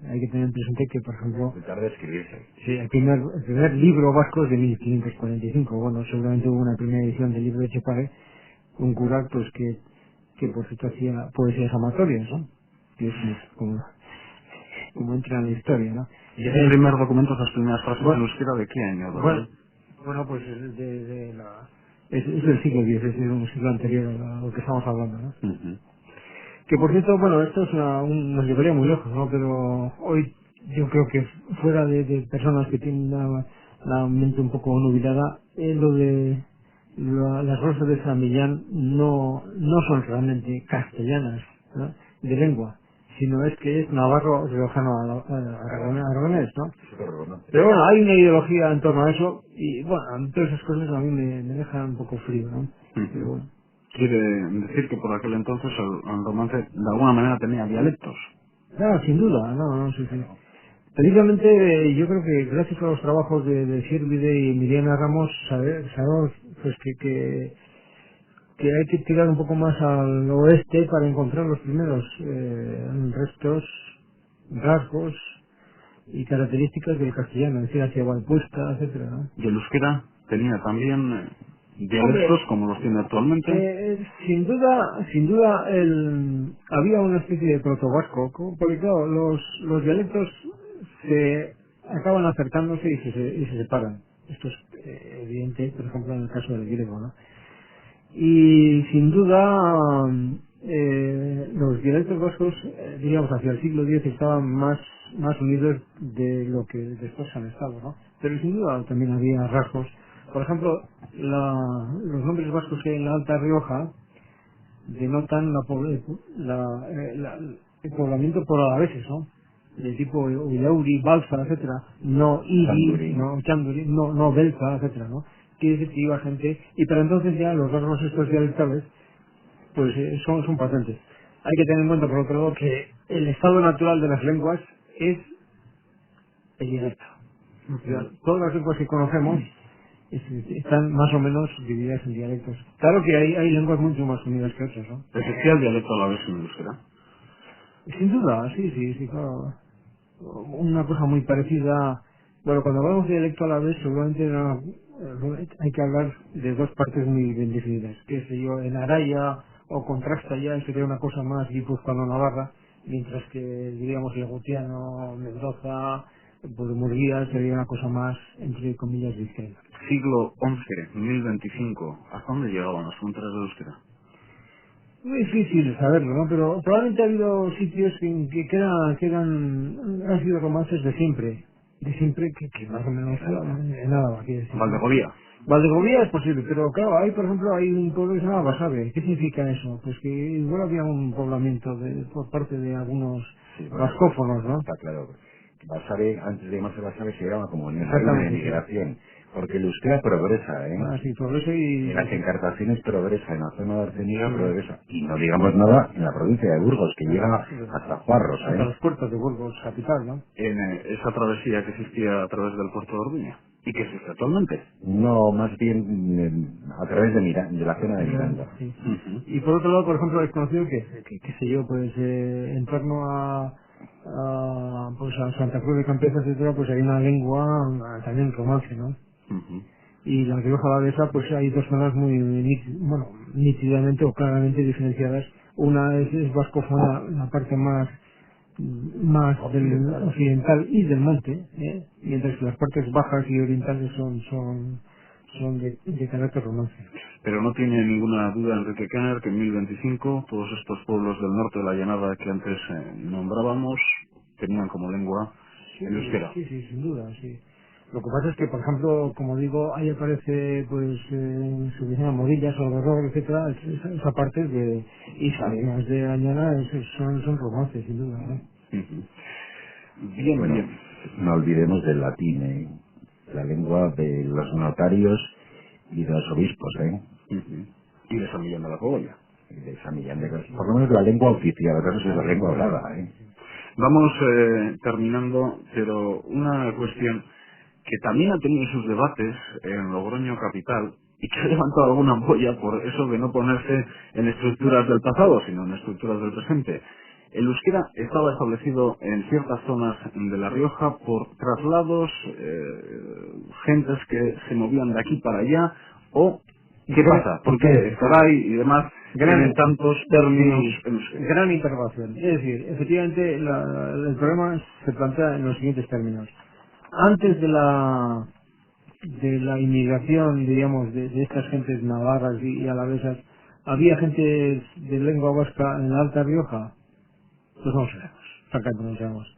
hay que tener presente que, por ejemplo, tarde de escribirse. Sí, el primer libro vasco es de 1545. Bueno, seguramente hubo una primera edición del libro de Chepare, un cura pues que por cierto hacía poesías amatorias, ¿no? Que es como entra en la historia, ¿no? ¿Y ese primer documento, esas primeras frases en euskera, de qué año? Bueno, pues es del siglo X, es decir, un siglo anterior a lo que estamos hablando, ¿no? Que por cierto, bueno, esto es nos llevaría muy lejos, ¿no? Pero hoy yo creo que fuera de personas que tienen la mente un poco nubilada, lo de las rosas de San Millán no son realmente castellanas, ¿no? De lengua, sino es que es navarro, riojano, aragonés, ¿no? Pero bueno, hay una ideología en torno a eso y bueno, todas esas cosas a mí me dejan un poco frío, ¿no? Pero bueno. Quiere decir que por aquel entonces el romance de alguna manera tenía dialectos. No, sin duda, sí. Precisamente yo creo que gracias a los trabajos de Sirvide y Miriana Ramos sabemos pues que hay que tirar un poco más al oeste para encontrar los primeros restos, rasgos y características del castellano, es decir, hacia Valpuesta, etcétera, ¿no? Y el euskera tenía también dialectos como los tiene actualmente. Sin duda había una especie de protovasco, porque claro, los dialectos se acaban acercándose y se separan. Esto es evidente, por ejemplo, en el caso del griego, ¿no? Y sin duda, los dialectos vascos, digamos, hacia el siglo X estaban más unidos de lo que después han estado, ¿no? Pero sin duda también había rasgos. Por ejemplo, los nombres vascos que hay en la Alta Rioja denotan el poblamiento por alaveses, ¿no? De tipo Ullauri, Balsa, etcétera, no Iri, no Chanduri, no Belza, etcétera, ¿no? Quiere decir que iba gente, y para entonces ya los rasgos estos dialectales pues son patentes. Hay que tener en cuenta, por otro lado, que el estado natural de las lenguas es el dialecto. O sea, todas las lenguas que conocemos están más o menos divididas en dialectos. Claro que hay lenguas mucho más unidas que otras, ¿no? ¿Existía el dialecto a la vez en el euskera? Sin duda, sí, claro. Una cosa muy parecida. Bueno, cuando hablamos de dialecto a la vez, seguramente hay que hablar de dos partes muy bien definidas. Que sé yo, en Araya o Contrasta ya sería una cosa más guipuzcoano-navarra, mientras que, diríamos, legutiano, Mendoza, pues Murguía sería una cosa más, entre comillas, vizcaína. Siglo XI, 1025. ¿Hasta dónde llegaban las fronteras del euskera? Muy difícil saberlo, ¿no? Pero probablemente ha habido sitios han sido romances de siempre que más o menos en Álava, quiere decir. Valdegovía. Valdegovía es posible, pero claro, por ejemplo, hay un pueblo que se llama Basabe. ¿Qué significa eso? Pues que igual había un poblamiento por parte de algunos vascófonos, ¿no? Está claro. Basabe, antes de llamarse Basabe, se llama como una migración. Porque el euskera progresa, ¿eh? Sí, progresa y... En las encartaciones progresa, en la zona de Arceniga progresa. Y no digamos nada en la provincia de Burgos, que llega hasta Juarros, hasta las puertas de Burgos, capital, ¿no? En esa travesía que existía a través del puerto de Orduña. ¿Y que existe actualmente? No, más bien a través de la zona de Miranda. Sí. Y por otro lado, por ejemplo, es conocido que qué sé yo, pues en torno a Santa Cruz de Campezo, etcétera, pues hay una lengua también romance, ¿no? Y la Rioja Alavesa, pues hay dos zonas muy nítidamente o claramente diferenciadas. Una es vascófona, la parte más del occidental y del monte, mientras que las partes bajas y orientales son de carácter romance. Pero no tiene ninguna duda Enrique Kenner que en 1025 todos estos pueblos del norte de la llanada que antes nombrábamos tenían como lengua el euskera. Sí, sin duda, sí. Lo que pasa es que, por ejemplo, como digo, ahí aparece, pues, se llama Morillas, Salvador, etcétera, esa parte de, y Salinas de Añana, son romances, sin duda, ¿no? Bien, bueno, bien. No olvidemos del latín, ¿eh? La lengua de los notarios y de los obispos, ¿eh? Y de San Millán de la Cogolla. Y de San Millán de Cogolla. Por lo menos la lengua oficial, a veces es la lengua hablada, ¿eh? Vamos terminando, pero una cuestión que también ha tenido sus debates en Logroño capital y que ha levantado alguna ampolla por eso de no ponerse en estructuras del pasado, sino en estructuras del presente. El euskera estaba establecido en ciertas zonas de La Rioja por traslados, gentes que se movían de aquí para allá, o ¿qué pasa? ¿Por qué Saray y demás tienen tantos términos en euskera? Gran interrogación. Es decir, efectivamente, el problema se plantea en los siguientes términos. Antes de la inmigración, diríamos, de estas gentes navarras y alavesas, ¿había gente de lengua vasca en la Alta Rioja? Pues no sabemos, francamente no sabemos.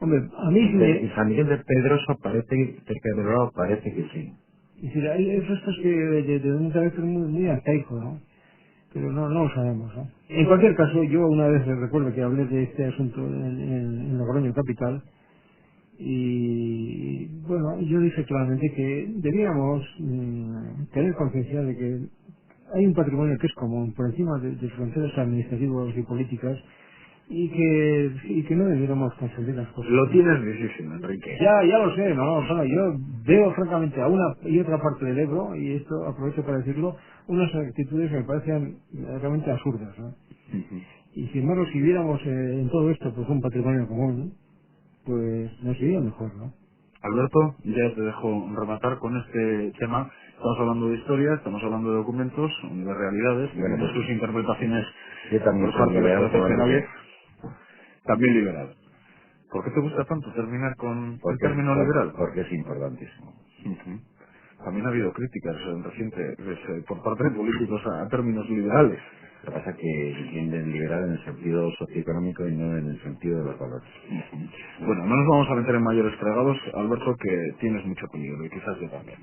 Hombre, a mí En San Miguel de Pedroso cerca de Bilbao, parece que sí. Es decir, hay restos que de un carácter muy arcaico, ¿no? Pero no lo sabemos, ¿no? En cualquier caso, yo una vez recuerdo que hablé de este asunto en Logroño capital, y bueno, yo dije claramente que debíamos tener conciencia de que hay un patrimonio que es común por encima de fronteras administrativas y políticas, y que no debiéramos confundir las cosas. Lo tienes difícil, Enrique. Ya lo sé, ¿no? Bueno, yo veo francamente a una y otra parte del Ebro, y esto aprovecho para decirlo, unas actitudes que me parecen realmente absurdas, ¿no? Y sin embargo, si viéramos en todo esto pues un patrimonio común, pues nos iría mejor, ¿no? Alberto, ya te dejo rematar con este tema. Estamos hablando de historia, estamos hablando de documentos, de realidades, de sus interpretaciones yo también por parte de los profesionales, también liberal. ¿Por qué te gusta tanto terminar con el Porque, término liberal? porque es importantísimo. Ujú. También ha habido críticas recientes por parte de políticos a términos liberales. Lo que pasa es que entienden liberal en el sentido socioeconómico y no en el sentido de los valores. Bueno, no nos vamos a meter en mayores fregados, Alberto, que tienes mucho peligro y quizás yo también.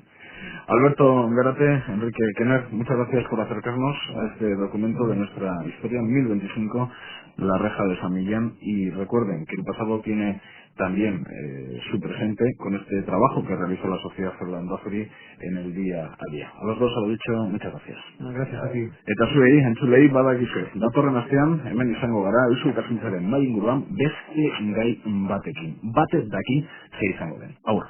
Alberto Gárate, Enrique Kenner, muchas gracias por acercarnos a este documento de nuestra historia 1025, La Reja de San Millán, y recuerden que el pasado tiene también su presente con este trabajo que realizó la Sociedad Ferlandaferi en el día a día. A los dos, a lo dicho, muchas gracias. Gracias a ti. Eta zuei, entzulei badakizue. Datorren astean, hemen izango gara, Eusko Ikaskuntzaren mai inguruan beste gai batekin. Batek daki ze izango den. Aurra.